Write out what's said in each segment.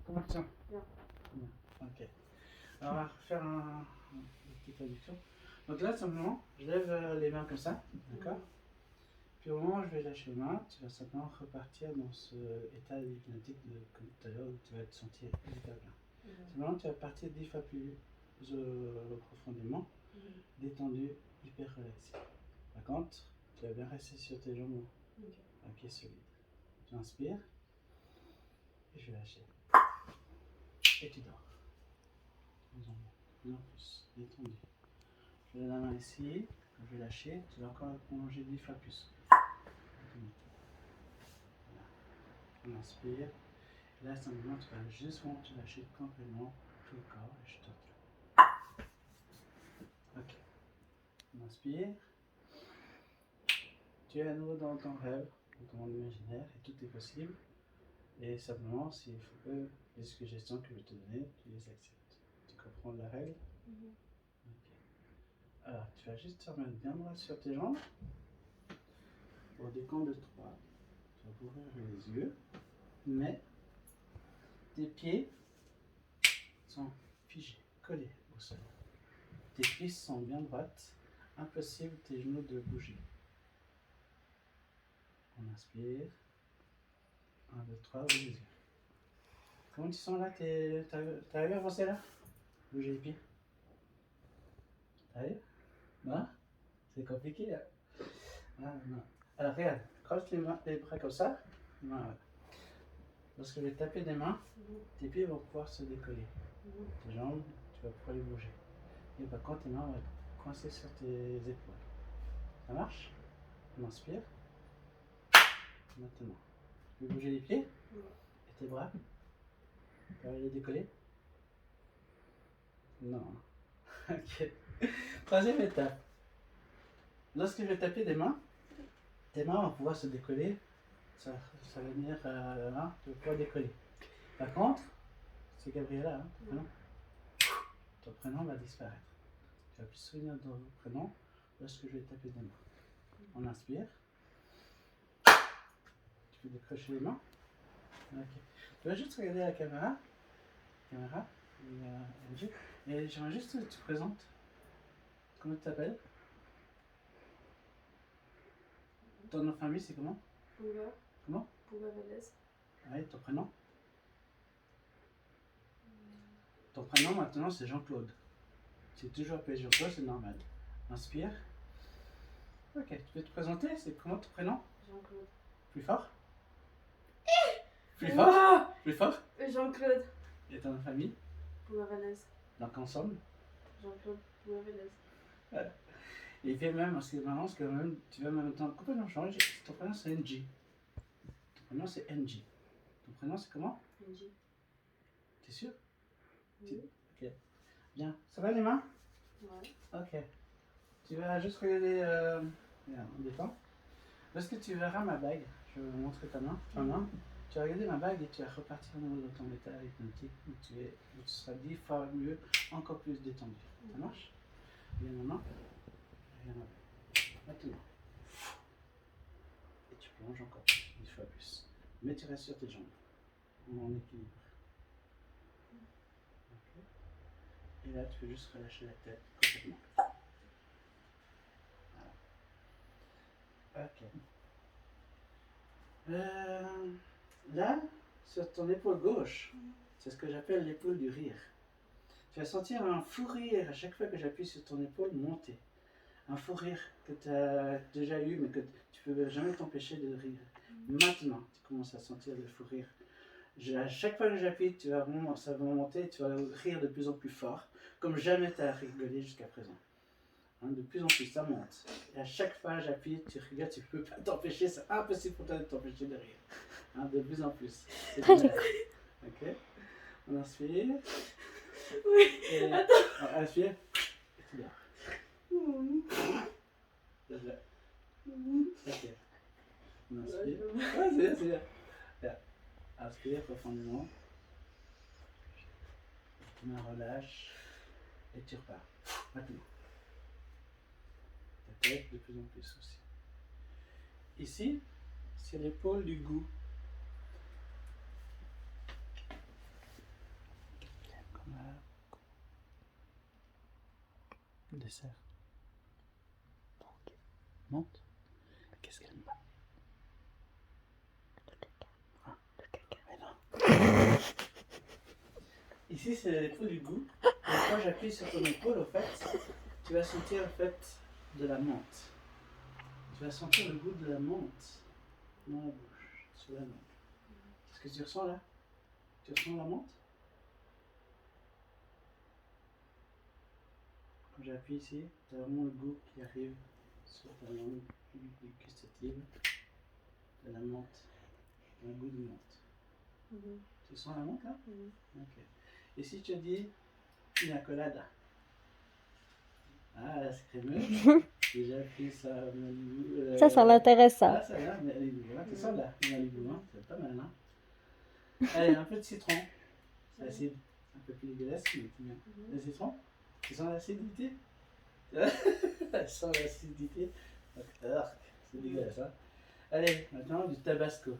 Comment tu te sens? Bien. Bien. Ok. Alors, on va faire une petite traduction. Donc là, simplement, je lève les mains comme ça, d'accord? Puis au moment où je vais lâcher les mains, tu vas simplement repartir dans ce état hypnotique comme tout à l'heure où tu vas te sentir hyper bien. Simplement, tu vas partir 10 fois plus profondément, détendu, hyper relaxé. Par contre, tu vas bien rester sur tes jambes, un pied solide. Tu inspires, et je vais lâcher. Et tu dors. Plus en plus, détendu. Je mets la main ici, je vais lâcher, tu vas encore prolonger 10 fois plus. Voilà. On inspire. Là, simplement, tu vas juste te lâcher complètement tout le corps et je te tiens. Ok. On inspire. Tu es à nouveau dans ton rêve, dans ton monde imaginaire, et tout est possible. Et simplement, s'il faut que les suggestions que je vais te donner, tu les acceptes. Tu comprends la règle? Ok. Alors, tu vas juste te remettre bien droit sur tes jambes. Au décompte de 3, tu vas ouvrir les yeux, mais tes pieds sont figés, collés au sol. Tes cuisses sont bien droites, impossible tes genoux de bouger. On inspire. 1, 2, 3, ouvre les yeux. Comment tu sens là? T'arrives à avancer là? Bouger les pieds. T'arrives? Non? C'est compliqué là. Ah, non. Alors regarde, croche les bras comme ça. Voilà. Lorsque je vais taper des mains, tes pieds vont pouvoir se décoller. Tes jambes, tu vas pouvoir les bouger. Et par contre, tes mains vont être coincées sur tes épaules. Ça marche? On inspire. Maintenant. Tu veux bouger les pieds? Et tes bras? Tu vas les décoller? Non. Ok. Troisième étape. Lorsque je vais taper des mains, tes mains vont pouvoir se décoller. Ça va venir, tu vas pouvoir décoller. Par contre, c'est Gabriella, hein, ton prénom. Ton prénom va disparaître. Tu vas plus te souvenir de ton prénom lorsque je vais taper des mains. On inspire. Tu peux décrocher les mains. Ok. Tu vas juste regarder la caméra. Et j'aimerais juste que tu te présentes. Comment tu t'appelles? Ton nom de famille, c'est comment? Pouga. Comment? Pouga Valdez. Oui, ton prénom? Ton prénom maintenant, c'est Jean-Claude. C'est toujours appelé Jean-Claude, c'est normal. Inspire. Ok, tu peux te présenter? C'est comment ton prénom? Jean-Claude. Plus fort? Plus fort? Plus fort? Jean-Claude. Et ton nom de famille? Pouga Valdez. Donc ensemble? Jean-Claude Pouga Valdez. Voilà. Et puis même, parce que maintenant, tu vas maintenant complètement changer. Ton prénom c'est NJ. Ton prénom c'est NJ. Ton prénom c'est comment? NJ. T'es sûr? Oui. Ok. Bien. Ça va les mains? Ouais. Ok. Tu vas juste regarder. On détend. Lorsque tu verras ma bague, je vais vous montrer ta main. Tu vas regarder ma bague et tu vas repartir dans ton état hypnotique où tu seras 10 fois mieux, encore plus détendu. Ça marche? Viens maintenant. Viens là. Maintenant. Et tu plonges encore 10 fois plus. Mais tu restes sur tes jambes. En équilibre. Okay. Et là, tu peux juste relâcher la tête complètement. Voilà. Ok. Là, sur ton épaule gauche, c'est ce que j'appelle l'épaule du rire. Tu vas sentir un fou rire à chaque fois que j'appuie sur ton épaule monter. Un fou rire que tu as déjà eu, mais que tu ne peux jamais t'empêcher de rire. Maintenant, tu commences à sentir le fou rire. À chaque fois que j'appuie, ça va monter, tu vas rire de plus en plus fort, comme jamais tu as rigolé jusqu'à présent. Hein, de plus en plus, ça monte. Et à chaque fois que j'appuie, tu rigoles, tu ne peux pas t'empêcher, c'est impossible pour toi de t'empêcher de rire. Hein, de plus en plus. C'est ok. On inspire. Oui. Et Attends. on inspire. Et tu dors. Ok. On inspire. Ah, c'est bien. Inspire profondément. Tu me relâches. Et tu repars. Maintenant. Ta tête de plus en plus aussi. Ici, c'est l'épaule du goût. Dessert. Monte. Qu'est-ce qu'elle aime pas? Ah, mais non. Ici, c'est l'épaule du goût. Et quand j'appuie sur ton épaule, au fait, tu vas sentir en fait de la menthe. Tu vas sentir le goût de la menthe dans la bouche, sur la langue. Qu'est-ce que tu ressens là? Tu ressens la menthe? Quand j'appuie ici, tu as vraiment le goût qui arrive sur ta langue gustative de la menthe, un goût de menthe. Tu sens la menthe là? Ok. Et si je te dis pina colada? Ah, là c'est crémeux. Déjà pris ça Malibu. Ça sent intéressant. Ah, ça va, Malibu. Hein, tu sens là, Malibu, hein? C'est pas mal, hein? Allez, un peu de citron. C'est acide. Un peu plus dégueulasse, mais c'est bien. Le citron? Tu sens l'acidité? Ça sent l'acidité. C'est dégueulasse, hein? Allez, maintenant du tabasco.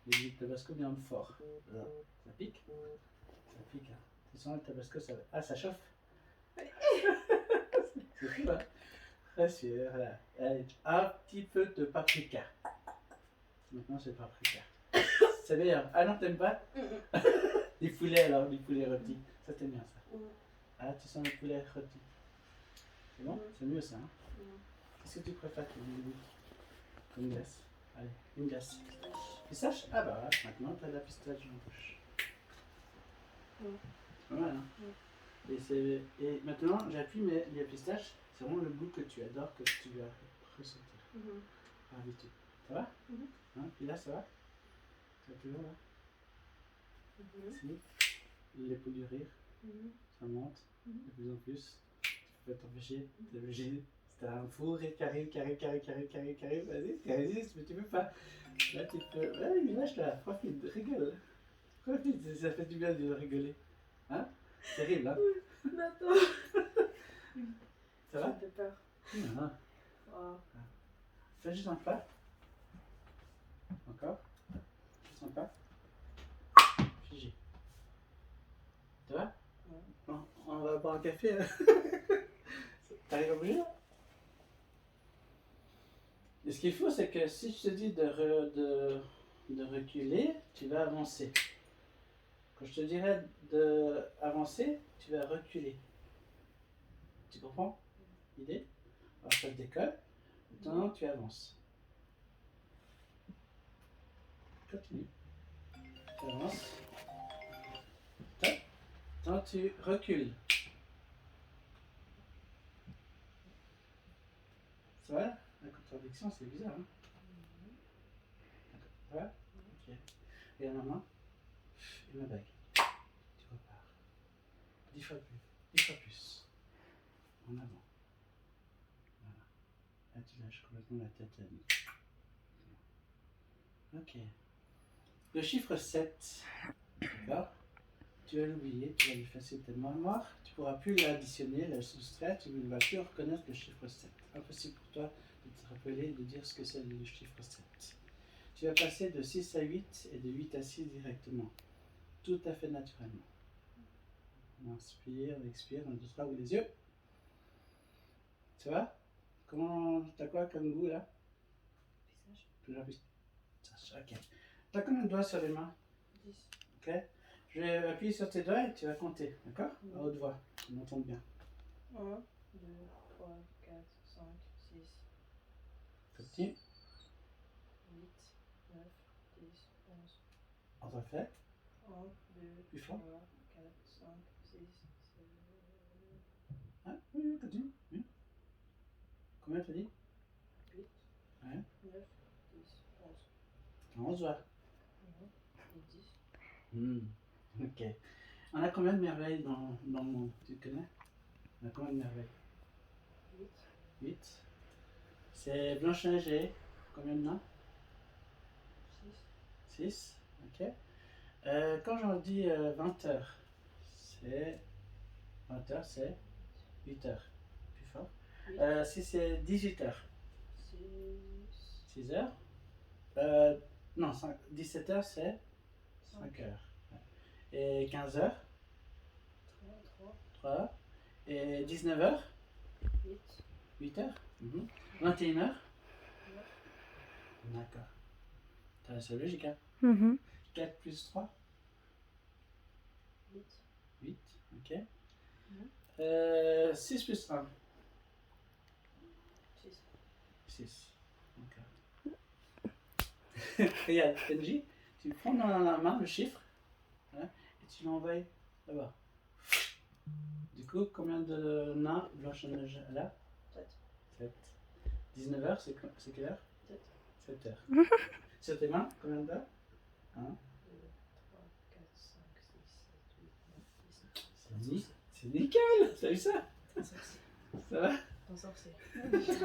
Du tabasco bien fort. Alors, ça pique? Ça pique, hein? Tu sens le tabasco, ça... Ah, ça chauffe? C'est fou, hein? Très sûr, voilà. Allez, un petit peu de paprika. Maintenant, c'est paprika. C'est meilleur. Ah non, t'aimes pas? Des poulets alors, des poulets rôtis. Ça, t'aimes bien ça? Ah, tu sens le poulet rôti? C'est bon? C'est mieux ça, hein? Qu'est-ce que tu préfères comme glace? Allez, une glace. Pistache? Ah bah voilà, maintenant t'as la pistache en bouche. Voilà. Et maintenant, j'appuie, mais les pistaches, c'est vraiment le goût que tu adores, que tu vas ressentir par habitude. Ça va? Hein? Et là, ça va? Ça va toujours là? Si. L'épaule du rire, ça monte de plus en plus. Tu peux pas t'empêcher, t'es obligé. C'est un fou rire qui arrive, vas-y, résiste, mais tu peux pas. Là, tu peux. Ouais, lâche là, profite, rigole. Profite, ça fait du bien de rigoler. Hein? C'est terrible, hein? Attends. Ça va? J'ai peur. Non. Fais juste un pas. Encore. Juste un pas. Figé. Ça va? Bon, on va boire un café. T'arrives à bouger là? Et ce qu'il faut, c'est que si je te dis de reculer, tu vas avancer. Quand je te dirais d'avancer, tu vas reculer. Tu comprends l'idée? Alors ça te décolle. Maintenant, tu avances. Continue. Tu avances. Top. Maintenant, tu recules. Ça va? La contradiction, c'est bizarre, hein? Ça va? Ok. Regarde ma main. Et ma bague. Tu repars. 10 fois plus. 10 fois plus. En avant. Voilà. Là, tu lâches complètement la tête à nu. Ok. Le chiffre 7. D'accord? Tu vas l'oublier, tu vas l'effacer de ta mémoire. Tu ne pourras plus l'additionner, la soustraire. Tu ne vas plus reconnaître le chiffre 7. Impossible pour toi de te rappeler, de dire ce que c'est le chiffre 7. Tu vas passer de 6 à 8 et de 8 à 6 directement. Tout à fait naturellement. On inspire, on expire, on doucement ouvre les yeux. Ça va? Comment, t'as quoi comme goût là? Toujours pistache. Ok. T'as combien de doigts sur les mains? 10. Ok. Je vais appuyer sur tes doigts et tu vas compter, d'accord? À haute voix, on entend bien. 1, 2, 3, 4, 5, 6, Petit. 8, 9, 10, 11. On refait. 1, 2, Plus 3, fort. 4, 5, 6, 7, Ah, oui, continue. Oui. Combien t'as dit? 8, Ouais. 9, 10, 11. 11 doigts. Et 10. Ok. On a combien de merveilles dans le monde? Tu connais? On a combien de merveilles? 8. 8. C'est Blanche-Neige et combien de nains? 6. 6. Ok. Quand j'en dis 20 heures, c'est 20 heures, c'est 8 heures. Plus fort. Si c'est 18 heures, 6 heures. Non, 17 heures, c'est 5 heures. Ouais. Et 15 heures, 3. 3. Et 19 heures, 8. 8 heures. 21 heures. Ouais. D'accord. C'est logique, hein. 4 plus 3. 8. 8, ok. Mhm. 6 plus 1. 6. 6. D'accord. Regarde, Benji, tu prends dans la main le chiffre hein, et tu l'envoies là-bas. Du coup, combien de nains Blanche-Neige elle a? 7. 7. 19 heures, c'est quelle heure? 7. 7 heures. Sur tes mains, combien d'heures? 1, 2, 3, 4, 5, 6, 7, 8, 9, 10. c'est nickel! T'as vu ça? T'es un sorcier. Ça va? T'es un sorcier.